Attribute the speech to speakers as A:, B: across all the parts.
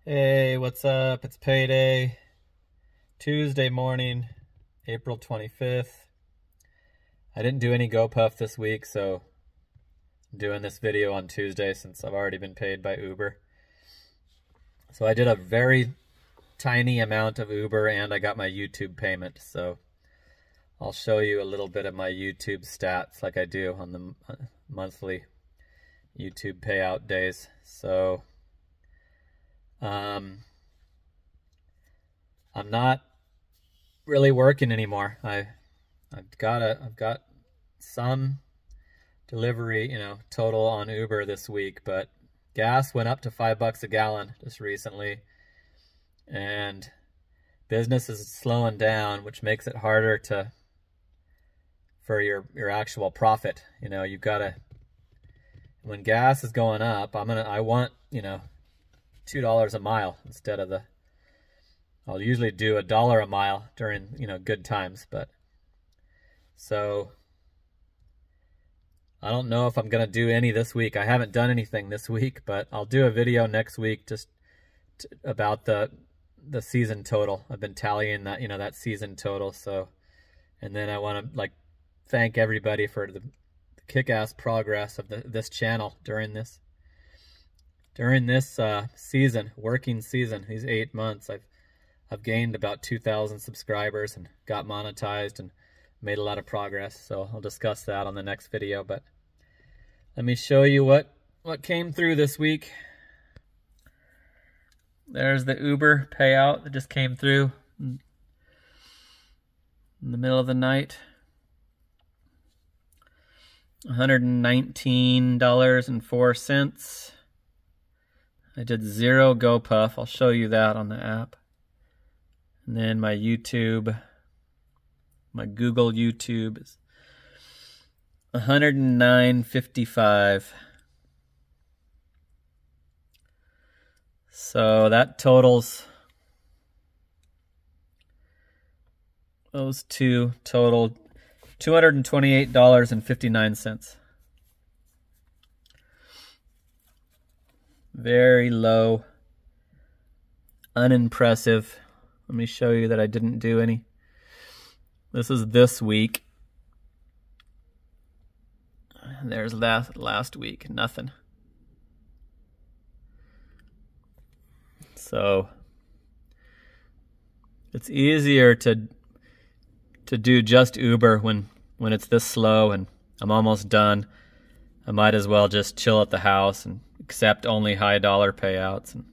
A: Hey, what's up? It's payday. Tuesday morning, April 25th. I didn't do any GoPuff this week, so I'm doing this video on Tuesday since I've already been paid by Uber. So I did a very tiny amount of Uber and I got my YouTube payment. So I'll show you a little bit of my YouTube stats like I do on the monthly YouTube payout days. So I'm not really working anymore. I've got some delivery, total on Uber this week, but gas went up to $5 a gallon just recently, and business is slowing down, which makes it harder for your actual profit. You've got to, when gas is going up, I want, $2 a mile instead of I'll usually do $1 a mile during, good times, but so I don't know if I'm going to do any this week. I haven't done anything this week, but I'll do a video next week just about the season total. I've been tallying that, that season total. So, and then I want to thank everybody for the kick-ass progress of this channel during this season, working season, these 8 months. I've gained about 2,000 subscribers and got monetized and made a lot of progress. So I'll discuss that on the next video, but let me show you what came through this week. There's the Uber payout that just came through in the middle of the night. $119.04. I did 0 GoPuff. I'll show you that on the app. And then my YouTube, my Google YouTube is $109.55. So that totals, those two totaled $228.59. Very low, unimpressive. Let me show you that I didn't do any. This is this week. There's last week, nothing. So it's easier to do just Uber when it's this slow and I'm almost done. I might as well just chill at the house and accept only high dollar payouts. And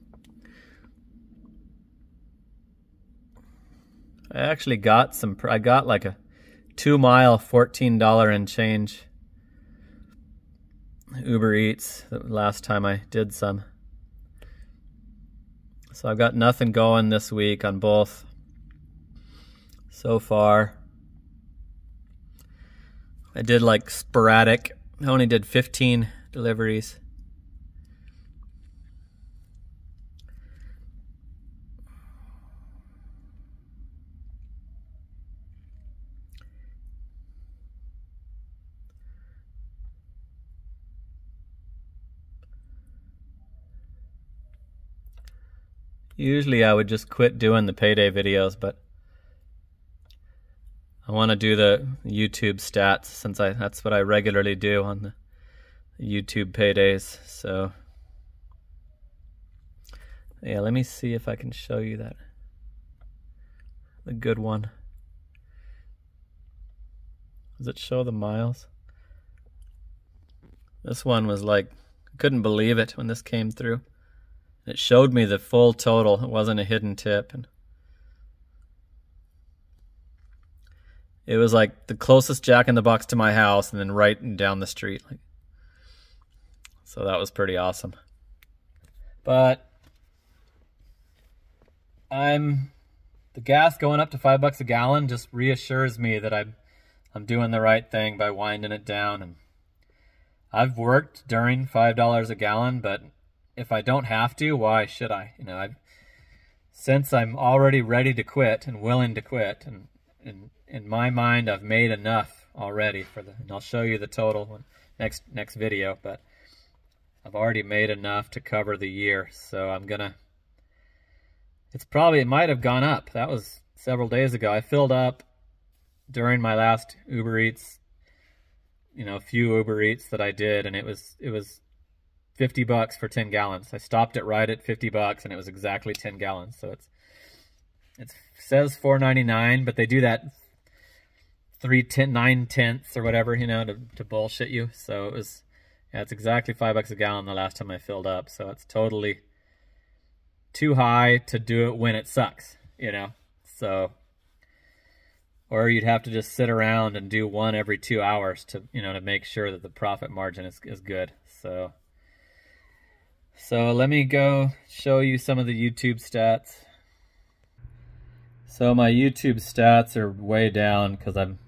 A: I actually got I got like a 2 mile $14 and change Uber Eats the last time I did some. So I've got nothing going this week on both so far. I did sporadic. I only did 15 deliveries. Usually I would just quit doing the payday videos, but I want to do the YouTube stats since that's what I regularly do on the YouTube paydays. So yeah, let me see if I can show you that. The good one. Does it show the miles? This one was I couldn't believe it when this came through. It showed me the full total. It wasn't a hidden tip. And it was the closest Jack in the Box to my house and then right down the street. So that was pretty awesome. But the gas going up to $5 a gallon just reassures me that I'm doing the right thing by winding it down. And I've worked during $5 a gallon, but if I don't have to, why should I? Since I'm already ready to quit and willing to quit, and in my mind, I've made enough already and I'll show you the total next video, but I've already made enough to cover the year, so I'm gonna it might have gone up. That was several days ago. I filled up during my last Uber Eats, few Uber Eats that I did, and it was $50 for 10 gallons. I stopped it right at $50 and it was exactly 10 gallons. So it says $4.99, but they do that 9/10 or whatever, to bullshit you. So it's exactly $5 a gallon the last time I filled up. So it's totally too high to do it when it sucks, So, or you'd have to just sit around and do one every 2 hours to make sure that the profit margin is good. So let me go show you some of the YouTube stats. So my YouTube stats are way down because I'm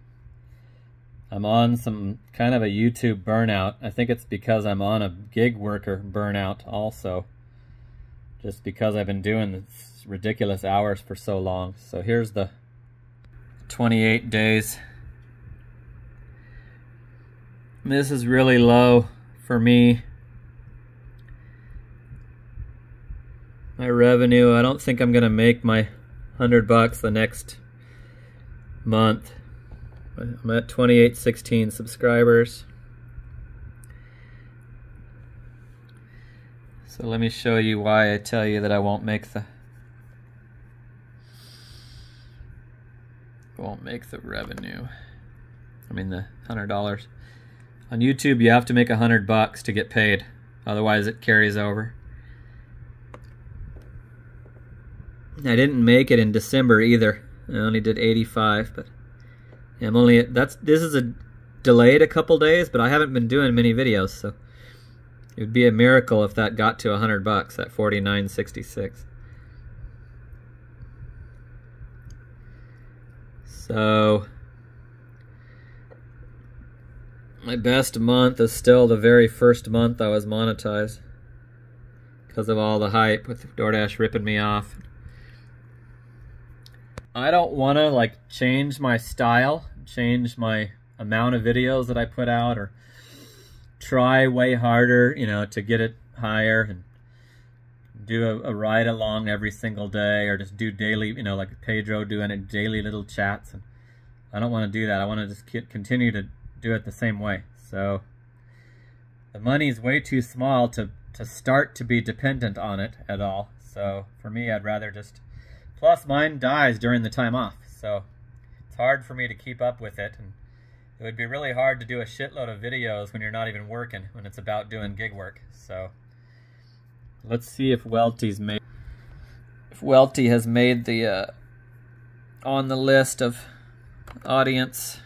A: on some kind of a YouTube burnout. I think it's because I'm on a gig worker burnout also, just because I've been doing this ridiculous hours for so long. So here's the 28 days. This is really low for me. My revenue, I don't think I'm gonna make my $100 the next month. I'm at 2816 subscribers. So let me show you why I tell you that I won't make the revenue. I mean the $100. On YouTube you have to make $100 to get paid. Otherwise it carries over. I didn't make it in December either. I only did 85, but I'm only this is delayed a couple days, but I haven't been doing many videos, so it would be a miracle if that got to $100 at 49.66. So my best month is still the very first month I was monetized because of all the hype with DoorDash ripping me off. I don't want to change my style, change my amount of videos that I put out, or try way harder, to get it higher and do a ride along every single day, or just do daily, like Pedro doing it, daily little chats. And I don't want to do that. I want to just continue to do it the same way. So the money is way too small to start to be dependent on it at all. So for me, I'd rather just... Plus, mine dies during the time off, so it's hard for me to keep up with it, and it would be really hard to do a shitload of videos when you're not even working, when it's about doing gig work. So let's see if Welty has made the on the list of audience.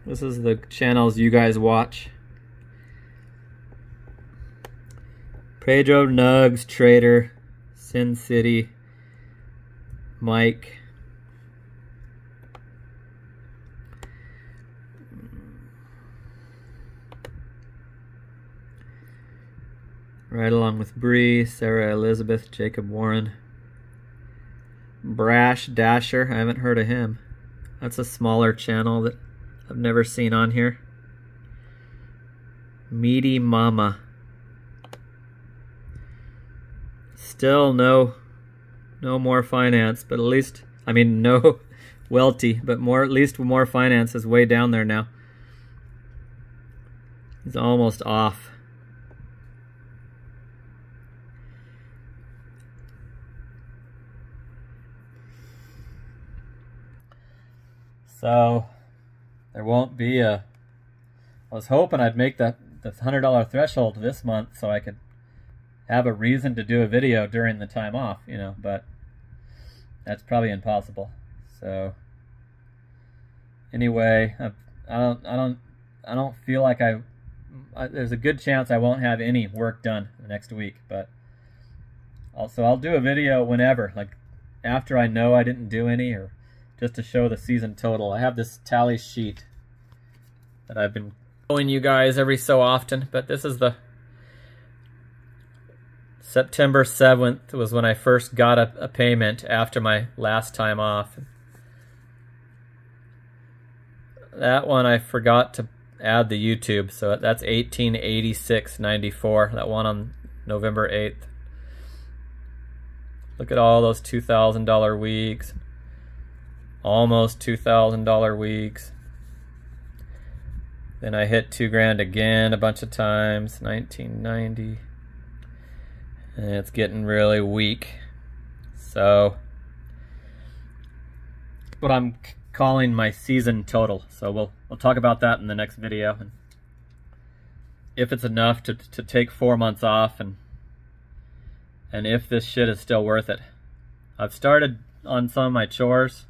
A: This is the channels you guys watch. Pedro, Nugs, Trader, Sin City, Mike. Right along with Bree, Sarah Elizabeth, Jacob Warren. Brash Dasher, I haven't heard of him. That's a smaller channel that I've never seen on here. Meaty Mama. Still no more finance, but at least, I mean, no Welty, but at least more finance is way down there now. He's almost off. So there won't be I was hoping I'd make the $100 threshold this month so I could have a reason to do a video during the time off, but that's probably impossible. So anyway, I don't feel like there's a good chance I won't have any work done the next week, but also I'll do a video whenever, like after I know I didn't do any, or just to show the season total. I have this tally sheet that I've been showing you guys every so often, but this is the September 7th was when I first got a payment after my last time off. That one I forgot to add the YouTube. So that's 1886.94. That one on November 8th. Look at all those $2,000 weeks. Almost $2,000 weeks. Then I hit $2,000 again a bunch of times. 1990. And it's getting really weak. So what I'm calling my season total. So we'll talk about that in the next video. And if it's enough to take 4 months off, and if this shit is still worth it. I've started on some of my chores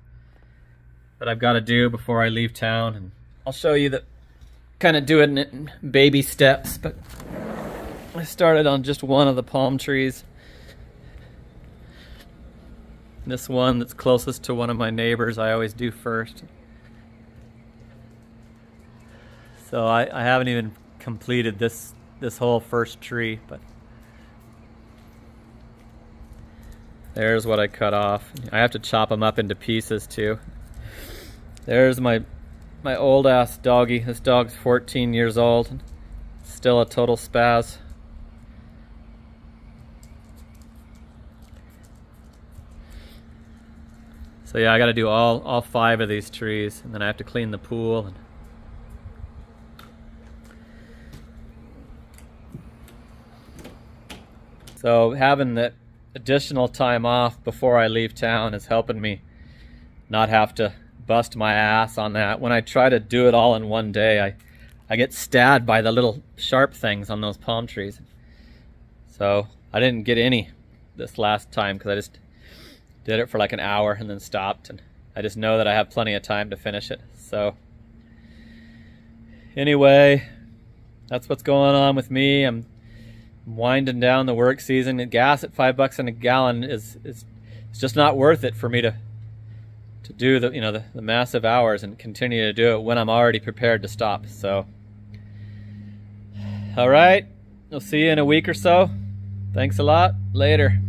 A: that I've got to do before I leave town, and I'll show you that, kind of do it in baby steps. But I started on just one of the palm trees. This one that's closest to one of my neighbors I always do first. So I haven't even completed this whole first tree, but there's what I cut off. I have to chop them up into pieces too. There's my old ass doggy. This dog's 14 years old. Still a total spaz. So yeah, I gotta do all 5 of these trees, and then I have to clean the pool. So having the additional time off before I leave town is helping me not have to bust my ass on that. When I try to do it all in one day, I get stabbed by the little sharp things on those palm trees. So I didn't get any this last time because I just did it for like an hour and then stopped, and I just know that I have plenty of time to finish it. So anyway, that's what's going on with me. I'm winding down the work season. Gas at $5 a gallon is just not worth it for me to do the massive hours and continue to do it when I'm already prepared to stop. So all right, I'll see you in a week or so. Thanks a lot. Later.